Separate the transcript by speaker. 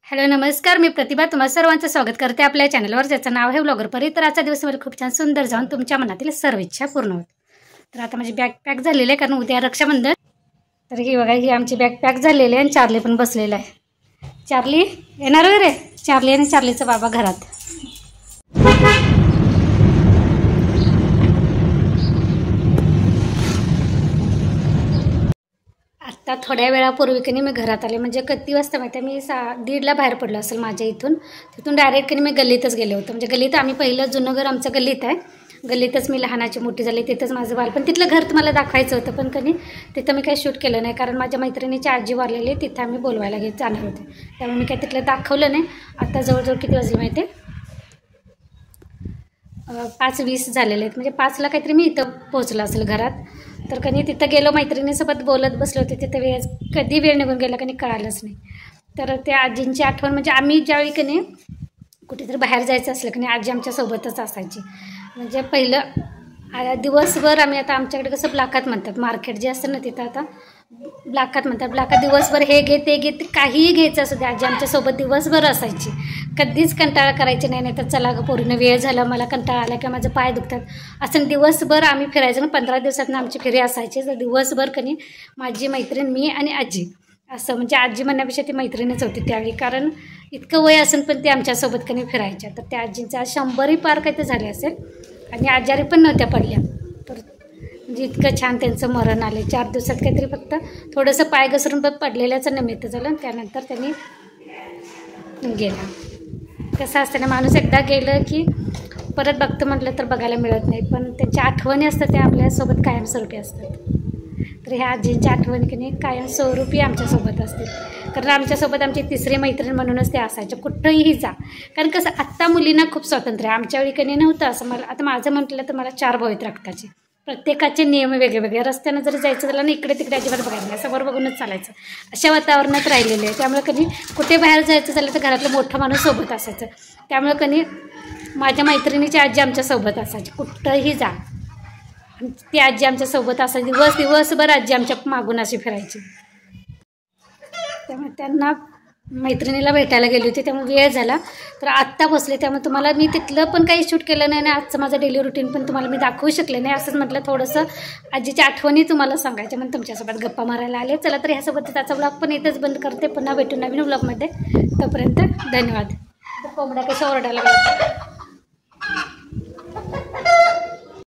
Speaker 1: Hello नमस्कार, मी प्रतिभा तुम्हा सर्वांचं स्वागत करते आपल्या चॅनलवर, ज्याचं नाव आहे ब्लॉगर परी। तर आजचा दिवस मला खूप छान सुंदर जाऊन तुमच्या मनातील सर्व इच्छा पूर्ण होत। तर आता माझी बॅग पॅक झालेली आहे, कारण उद्या रक्षाबंधन। तर ही बघा, ही आमची बॅग पॅक झालेली आहे आणि चार्ली पण बसलेला आहे। चार्ली येणार वगैरे, चार्ली आणि चार्लीचा बाबा घरात। आता थोड्या वेळापूर्वी की मी घरात आले, म्हणजे किती वाजता माहिती आहे, मी 1:30ला बाहेर पडलो असेल माझ्या इथून। तिथून डायरेक्ट मी गल्लीतच गेले होते। म्हणजे गल्लीत आम्ही पहिलं जुनं घर आमचं गल्लीत आहे, गल्लीतच मी लहानाची मोठी झाली, तिथंच माझं बालपण। तिथलं घर तुम्हाला दाखवायचं होतं, पण तिथं मी काही शूट केलं नाही, कारण माझ्या मैत्रिणीची आजी वारलेली, तिथं आम्ही बोलवायला जाणार होते, त्यामुळे मी काही तिथलं दाखवलं नाही। आता जवळजवळ किती वाजले माहिती आहे, 5:20 झालेले आहेत, म्हणजे 5ला काहीतरी मी इथं पोहोचलं असेल घरात। तर तिथं गेलो, मैत्रिणीसोबत बोलत बसले होते। तिथं कधी वेळ निघून गेला कळालंच नाही। तर त्या आजींची आठवण, म्हणजे आम्ही ज्यावेळी कुठेतरी बाहेर जायचं असलं आजी आमच्यासोबतच असायची। म्हणजे पहिलं दिवसभर आम्ही, आता आमच्याकडे कसं ब्लाकात म्हणतात, मार्केट जे असतं ना तिथं आता ब्लाकात म्हणतात, ब्लाकात दिवसभर हे घे ते घे, ते काहीही घ्यायचं असं ते आजी आमच्यासोबत दिवसभर असायची। कधीच कंटाळा करायची नाही, तर चला गं पोरीनं वेळ झाला, मला कंटाळा आला किंवा माझं पाय दुखतात असं दिवसभर आम्ही फिरायचं। 15 दिवसातनं आमची फेरी असायची। तर दिवसभर माझी मैत्रीण, मी आणि आजी असं, म्हणजे आजी म्हणण्यापेक्षा ती मैत्रीणच होती त्यावेळी, कारण इतकं वय असून पण ती आमच्यासोबत फिरायच्या। तर त्या आजींचा 100ही पार काही तर झाले असेल, आणि आजारी पण नव्हत्या पडल्या। तर म्हणजे इतकं छान त्यांचं मरण आले 4 दिवसात, काहीतरी फक्त थोडंसं पाय घसरून पडलेल्याचं निमित्त झालं, त्यानंतर त्यांनी गेला। कसं असतं ना, माणूस एकदा गेलं की परत बघतं म्हटलं तर बघायला मिळत नाही, पण त्यांच्या आठवणी असतात त्या आपल्यासोबत कायमस्वरूपी असतात। तर ह्या आजींच्या आठवणी कायमस्वरूपी आमच्यासोबत असतील, कारण आमच्यासोबत आमची तिसरी मैत्रीण म्हणूनच ते असायचे, कुठंही जा। कारण कसं आत्ता मुलींना खूप स्वातंत्र्य आहे, आमच्या वेळी नव्हतं असं। मला आता माझं म्हटलं तर मला 4 भाऊ आहेत रक्ताचे, प्रत्येकाचे नियम वेगळे। रस्त्यानं जरी जायचं झालं ना, इकडे तिकडे अजिबात बघायचं नाही, समोर बघूनच चालायचं, अशा वातावरणात राहिलेले आहे। त्यामुळे कुठे बाहेर जायचं झालं तर घरातलं मोठं माणूस सोबत असायचं। त्यामुळे माझ्या मैत्रिणीची आजी आमच्यासोबत असायची, कुठंही जा ती आजी आमच्यासोबत असायची। दिवसभर आजी आमच्या मागून अशी फिरायची। त्यामुळे त्यांना मैत्रिणीला भेटायला गेली होती, त्यामुळे वेळ झाला। तर आत्ता बसले, त्यामुळे तुम्हाला मी तिथलं पण काही शूट केलं नाही, आणि आजचं माझं डेली रुटीन पण तुम्हाला मी दाखवू शकले नाही। असंच म्हटलं थोडंसं आजीच्या आठवणी तुम्हाला सांगायच्या, म्हणून तुमच्यासोबत गप्पा मारायला आले। चला तर ह्यासोबत त्याचा ब्लॉग पण इथेच बंद करते, पुन्हा भेटू नवीन ब्लॉगमध्ये। तोपर्यंत धन्यवाद। कोंबड्या कशा ओरडायला लागल्या।